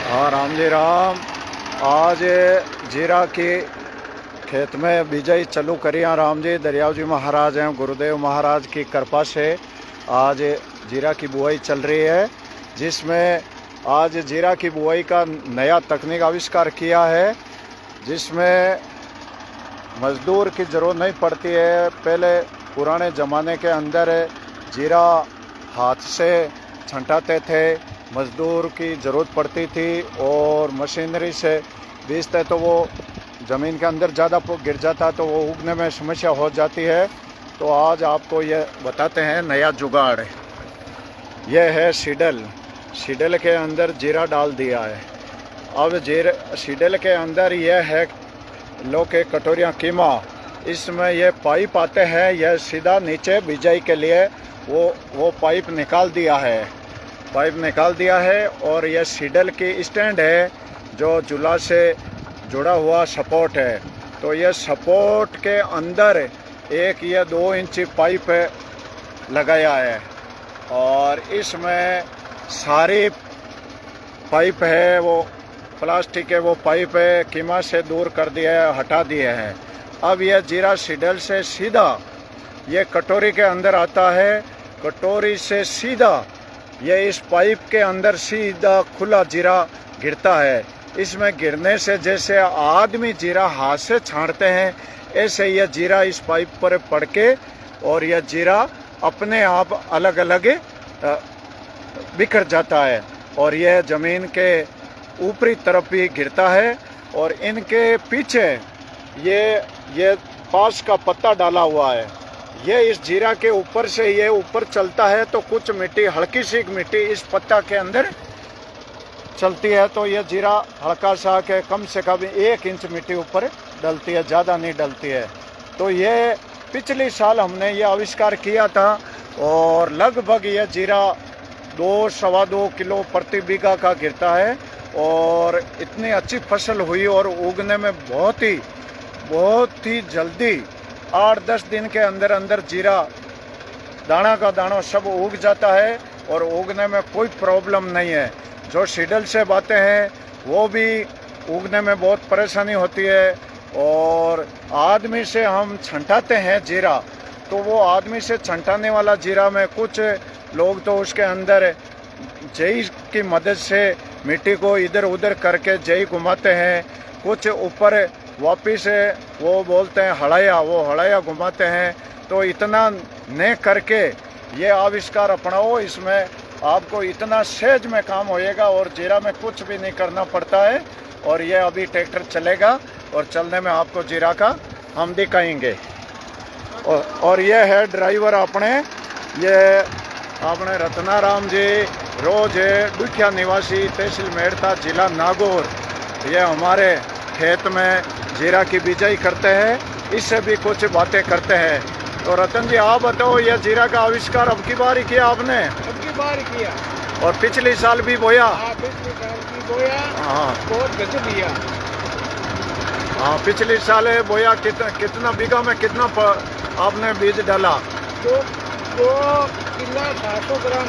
हाँ राम जी राम। आज जीरा की खेत में बिजाई चालू करी है राम जी। दरियाव जी महाराज हैं, गुरुदेव महाराज की कृपा से आज जीरा की बुआई चल रही है, जिसमें आज जीरा की बुआई का नया तकनीक आविष्कार किया है, जिसमें मजदूर की ज़रूरत नहीं पड़ती है। पहले पुराने ज़माने के अंदर जीरा हाथ से छंटाते थे, मजदूर की ज़रूरत पड़ती थी और मशीनरी से बीजते तो वो ज़मीन के अंदर ज़्यादा गिर जाता, तो वो उगने में समस्या हो जाती है। तो आज आपको ये बताते हैं नया जुगाड़। यह है सीडल। सीडल के अंदर जीरा डाल दिया है। अब सीडल के अंदर यह है लो के कटोरियाँ कीमा, इसमें ये पाइप आते हैं, यह सीधा नीचे बिजाई के लिए वो पाइप निकाल दिया है। और यह सीडल की स्टैंड है जो चूल्हा से जुड़ा हुआ सपोर्ट है। तो यह सपोर्ट के अंदर एक ये 2 इंच पाइप लगाया है और इसमें सारी पाइप है वो प्लास्टिक के वो पाइप है कीमा से दूर कर दिया है, हटा दिए हैं। अब यह जीरा सीडल से सीधा ये कटोरी के अंदर आता है, कटोरी से सीधा ये इस पाइप के अंदर सीधा खुला जीरा गिरता है। इसमें गिरने से जैसे आदमी जीरा हाथ से छांटते हैं, ऐसे यह जीरा इस पाइप पर पड़ के और यह जीरा अपने आप अलग अलग बिखर जाता है और यह ज़मीन के ऊपरी तरफ भी गिरता है। और इनके पीछे ये पास का पत्ता डाला हुआ है, ये इस जीरा के ऊपर से ये ऊपर चलता है, तो कुछ मिट्टी, हल्की सी मिट्टी इस पत्ता के अंदर चलती है, तो ये जीरा हल्का सा के कम से कम 1 इंच मिट्टी ऊपर डलती है, ज़्यादा नहीं डलती है। तो ये पिछले साल हमने ये आविष्कार किया था और लगभग ये जीरा 2-2.25 किलो प्रति बीघा का गिरता है और इतनी अच्छी फसल हुई और उगने में बहुत ही जल्दी 8-10 दिन के अंदर अंदर जीरा दाना का दाना सब उग जाता है और उगने में कोई प्रॉब्लम नहीं है। जो सीडल से बातें हैं वो भी उगने में बहुत परेशानी होती है और आदमी से हम छंटाते हैं जीरा, तो वो आदमी से छंटाने वाला जीरा में कुछ लोग तो उसके अंदर जई की मदद से मिट्टी को इधर उधर करके जई घुमाते हैं, कुछ ऊपर वापिस वो बोलते हैं हड़ाया, वो हड़ाया घुमाते हैं। तो इतना न करके ये आविष्कार अपनाओ, इसमें आपको इतना सहज में काम होएगा और जीरा में कुछ भी नहीं करना पड़ता है। और ये अभी ट्रैक्टर चलेगा और चलने में आपको जीरा का हम दिखाएंगे। और ये है ड्राइवर ये अपने रत्नाराम जी, रोज दुखिया निवासी, तहसील मेड़ता, जिला नागौर। ये हमारे खेत में जीरा की बिजाई करते हैं, इससे भी कुछ बातें करते हैं। तो रतन जी आप बताओ, यह जीरा का आविष्कार अब की बार किया आपने? अब की बार किया और पिछले साल भी बोया? पिछले साल भी बोया। हाँ बहुत गजब दिया। हाँ पिछले साल बोया। कितना बीघा में कितना आपने बीज डाला? 2 किलो 700 ग्राम।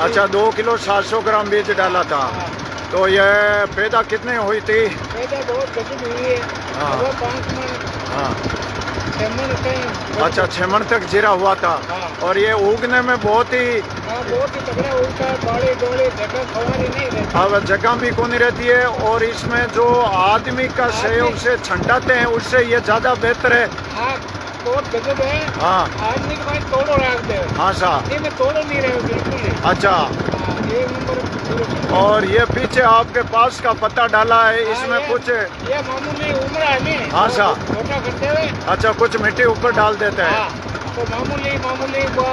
अच्छा 2 किलो 700 ग्राम बीज डाला था। हाँ। तो यह पैदा कितने हुई थी? पैदा बहुत गजब हुई है। हाँ। 5 मन। हाँ 6 मन तक। अच्छा 6 मन तक जीरा हुआ था। हाँ। और ये उगने में बहुत ही तगड़ा उगता है, बाड़े डोले जगह खवारी नहीं रहती। अब जगह भी कौन रहती है और इसमें जो आदमी का सहयोग से छंटाते हैं उससे ये ज़्यादा बेहतर है। हाँ बहुत गजब है। हाँ आदमी के पास तोड़ो रख दे। हाँ साहब, ये में तोड़ो नहीं रहे बिल्कुल। अच्छा। ये नंबर। और ये पीछे आपके पास का पत्ता डाला है, इसमें कुछ ये मामूली उम्र है नहीं। हाँ साहब, छोटा करते हुए। अच्छा कुछ मिट्टी ऊपर डाल देते हैं। हाँ, तो मामूली वो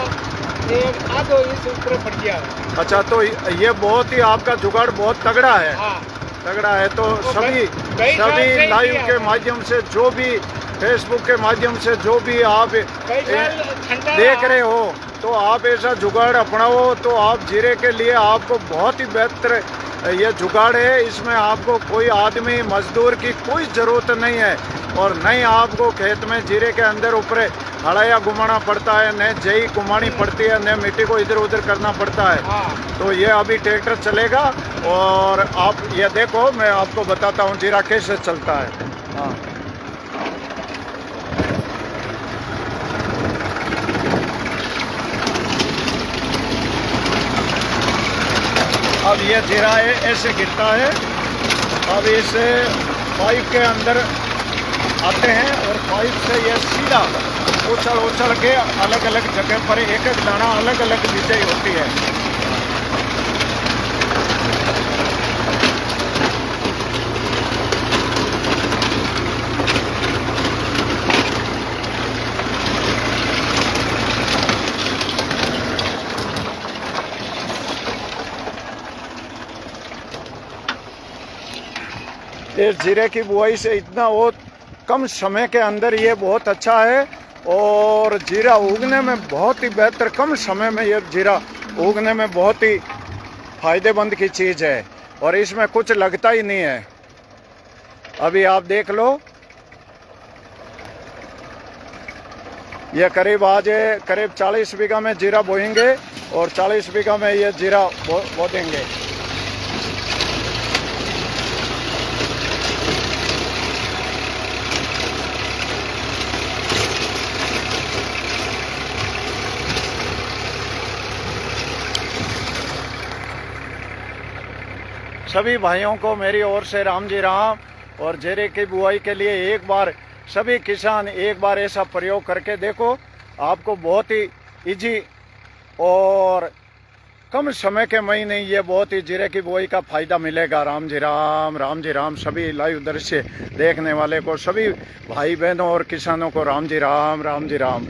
एक आधो इंच ऊपर पड़ गया। अच्छा तो ये बहुत ही आपका जुगाड़ बहुत तगड़ा है। हाँ। तगड़ा है। तो सभी लाइव के माध्यम से, जो भी फेसबुक के माध्यम से जो भी आप देख रहे हो, तो आप ऐसा जुगाड़ अपनाओ तो आप जीरे के लिए आपको बहुत ही बेहतर ये जुगाड़ है। इसमें आपको कोई आदमी मजदूर की कोई ज़रूरत नहीं है। और नहीं आपको खेत में जीरे के अंदर ऊपर हड़ाया घुमाना पड़ता है, न जई घुमानी पड़ती है, न मिट्टी को इधर उधर करना पड़ता है। हाँ। तो ये अभी ट्रैक्टर चलेगा और आप ये देखो, मैं आपको बताता हूँ जीरा कैसे चलता है। हाँ, अब ये जीरा है ऐसे गिरता है। अब इसे पाइप के अंदर आते हैं और पाइप से ये सीधा उछल के अलग अलग जगह पर एक एक दाना अलग अलग बिजाई होती है। इस जीरे की बुआई से इतना वो कम समय के अंदर ये बहुत अच्छा है और जीरा उगने में बहुत ही बेहतर, कम समय में ये जीरा उगने में बहुत ही फायदेमंद की चीज़ है और इसमें कुछ लगता ही नहीं है। अभी आप देख लो, ये करीब आज करीब 40 बीघा में जीरा बोएंगे और 40 बीघा में ये जीरा बो देंगे। सभी भाइयों को मेरी ओर से राम जी राम। और जीरे की बुआई के लिए एक बार सभी किसान एक बार ऐसा प्रयोग करके देखो, आपको बहुत ही इजी और कम समय के महीने ये बहुत ही जीरे की बुआई का फायदा मिलेगा। राम जी राम, राम जी राम। सभी लाइव दृश्य देखने वाले को, सभी भाई बहनों और किसानों को राम जी राम, राम जी राम।